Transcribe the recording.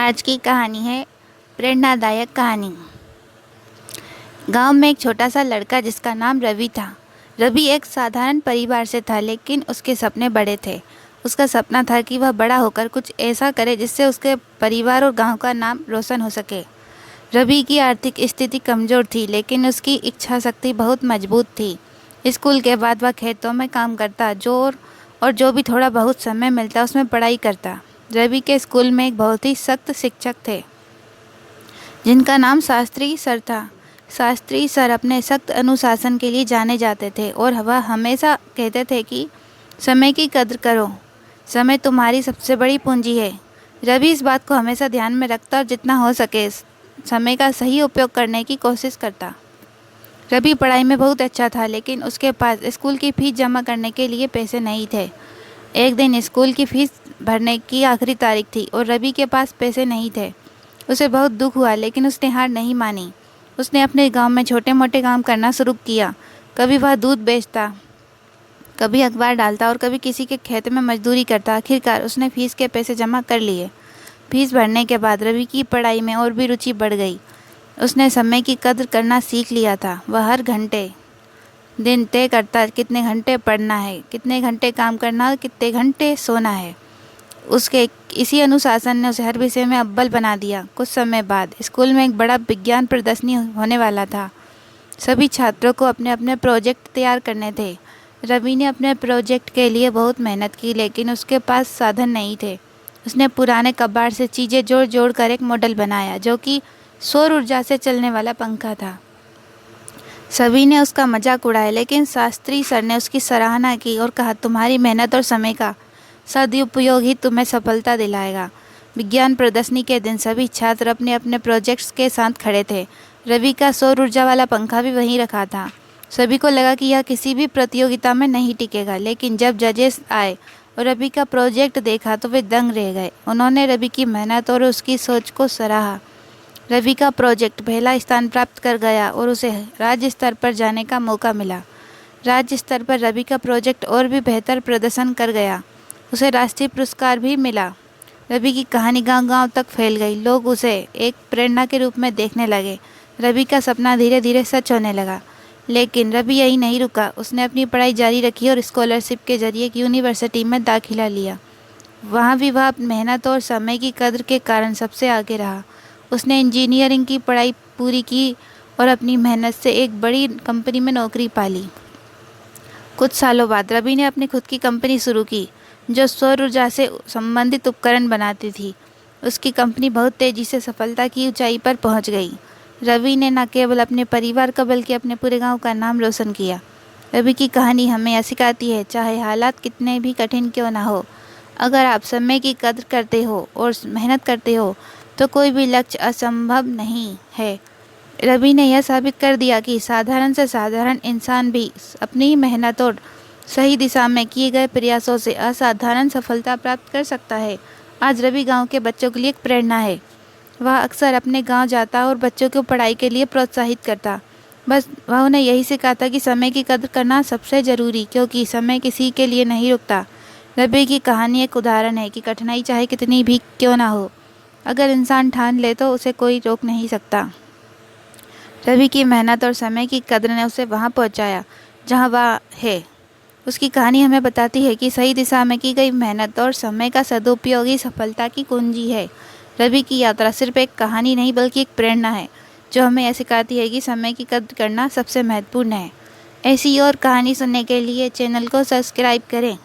आज की कहानी है प्रेरणादायक कहानी। गांव में एक छोटा सा लड़का जिसका नाम रवि था। रवि एक साधारण परिवार से था, लेकिन उसके सपने बड़े थे। उसका सपना था कि वह बड़ा होकर कुछ ऐसा करे जिससे उसके परिवार और गांव का नाम रोशन हो सके। रवि की आर्थिक स्थिति कमज़ोर थी, लेकिन उसकी इच्छा शक्ति बहुत मजबूत थी। स्कूल के बाद वह खेतों में काम करता और जो भी थोड़ा बहुत समय मिलता उसमें पढ़ाई करता। रवि के स्कूल में एक बहुत ही सख्त शिक्षक थे जिनका नाम शास्त्री सर था। शास्त्री सर अपने सख्त अनुशासन के लिए जाने जाते थे और वह हमेशा कहते थे कि समय की कद्र करो, समय तुम्हारी सबसे बड़ी पूंजी है। रवि इस बात को हमेशा ध्यान में रखता और जितना हो सके समय का सही उपयोग करने की कोशिश करता। रवि पढ़ाई में बहुत अच्छा था, लेकिन उसके पास स्कूल की फीस जमा करने के लिए पैसे नहीं थे। एक दिन स्कूल की फीस भरने की आखिरी तारीख थी और रवि के पास पैसे नहीं थे। उसे बहुत दुख हुआ, लेकिन उसने हार नहीं मानी। उसने अपने गांव में छोटे मोटे काम करना शुरू किया। कभी वह दूध बेचता, कभी अखबार डालता और कभी किसी के खेत में मजदूरी करता। आखिरकार उसने फीस के पैसे जमा कर लिए। फीस भरने के बाद रवि की पढ़ाई में और भी रुचि बढ़ गई। उसने समय की कद्र करना सीख लिया था। वह हर घंटे दिन तय करता कितने घंटे पढ़ना है, कितने घंटे काम करना और कितने घंटे सोना है। उसके इसी अनुशासन ने उसे हर विषय में अव्वल बना दिया। कुछ समय बाद स्कूल में एक बड़ा विज्ञान प्रदर्शनी होने वाला था। सभी छात्रों को अपने अपने प्रोजेक्ट तैयार करने थे। रवि ने अपने प्रोजेक्ट के लिए बहुत मेहनत की, लेकिन उसके पास साधन नहीं थे। उसने पुराने कबाड़ से चीज़ें जोड़ जोड़ कर एक मॉडल बनाया जो कि सौर ऊर्जा से चलने वाला पंखा था। सभी ने उसका मजाक उड़ाया, लेकिन शास्त्री सर ने उसकी सराहना की और कहा, तुम्हारी मेहनत और समय का सदुपयोग ही तुम्हें सफलता दिलाएगा। विज्ञान प्रदर्शनी के दिन सभी छात्र अपने अपने प्रोजेक्ट्स के साथ खड़े थे। रवि का सौर ऊर्जा वाला पंखा भी वहीं रखा था। सभी को लगा कि यह किसी भी प्रतियोगिता में नहीं टिकेगा, लेकिन जब जजेस आए और रवि का प्रोजेक्ट देखा तो वे दंग रह गए। उन्होंने रवि की मेहनत और उसकी सोच को सराहा। रवि का प्रोजेक्ट पहला स्थान प्राप्त कर गया और उसे राज्य स्तर पर जाने का मौका मिला। राज्य स्तर पर रवि का प्रोजेक्ट और भी बेहतर प्रदर्शन कर गया। उसे राष्ट्रीय पुरस्कार भी मिला। रवि की कहानी गांव-गांव तक फैल गई। लोग उसे एक प्रेरणा के रूप में देखने लगे। रवि का सपना धीरे धीरे सच होने लगा। लेकिन रवि यही नहीं रुका। उसने अपनी पढ़ाई जारी रखी और स्कॉलरशिप के जरिए एक यूनिवर्सिटी में दाखिला लिया। वहाँ भी वह मेहनत और समय की कद्र के कारण सबसे आगे रहा। उसने इंजीनियरिंग की पढ़ाई पूरी की और अपनी मेहनत से एक बड़ी कंपनी में नौकरी पा ली। कुछ सालों बाद रवि ने अपनी खुद की कंपनी शुरू की जो सौर ऊर्जा से संबंधित उपकरण बनाती थी। उसकी कंपनी बहुत तेज़ी से सफलता की ऊंचाई पर पहुंच गई। रवि ने न केवल अपने परिवार का बल्कि अपने पूरे गांव का नाम रोशन किया। रवि की कहानी हमें यह सिखाती है, चाहे हालात कितने भी कठिन क्यों ना हो, अगर आप समय की कद्र करते हो और मेहनत करते हो तो कोई भी लक्ष्य असंभव नहीं है। रवि ने यह साबित कर दिया कि साधारण से साधारण इंसान भी अपनी मेहनत और सही दिशा में किए गए प्रयासों से असाधारण सफलता प्राप्त कर सकता है। आज रवि गांव के बच्चों के लिए एक प्रेरणा है। वह अक्सर अपने गांव जाता और बच्चों को पढ़ाई के लिए प्रोत्साहित करता। बस वह उन्हें यही सिखाता कि समय की कद्र करना सबसे ज़रूरी, क्योंकि समय किसी के लिए नहीं रुकता। रवि की कहानी एक उदाहरण है कि कठिनाई चाहे कितनी भी क्यों ना हो, अगर इंसान ठान ले तो उसे कोई रोक नहीं सकता। रवि की मेहनत और समय की कद्र ने उसे वहां पहुंचाया जहां वह है। उसकी कहानी हमें बताती है कि सही दिशा में की गई मेहनत और समय का सदुपयोग ही सफलता की कुंजी है। रवि की यात्रा सिर्फ एक कहानी नहीं बल्कि एक प्रेरणा है जो हमें यह सिखाती है कि समय की कद्र करना सबसे महत्वपूर्ण है। ऐसी और कहानी सुनने के लिए चैनल को सब्सक्राइब करें।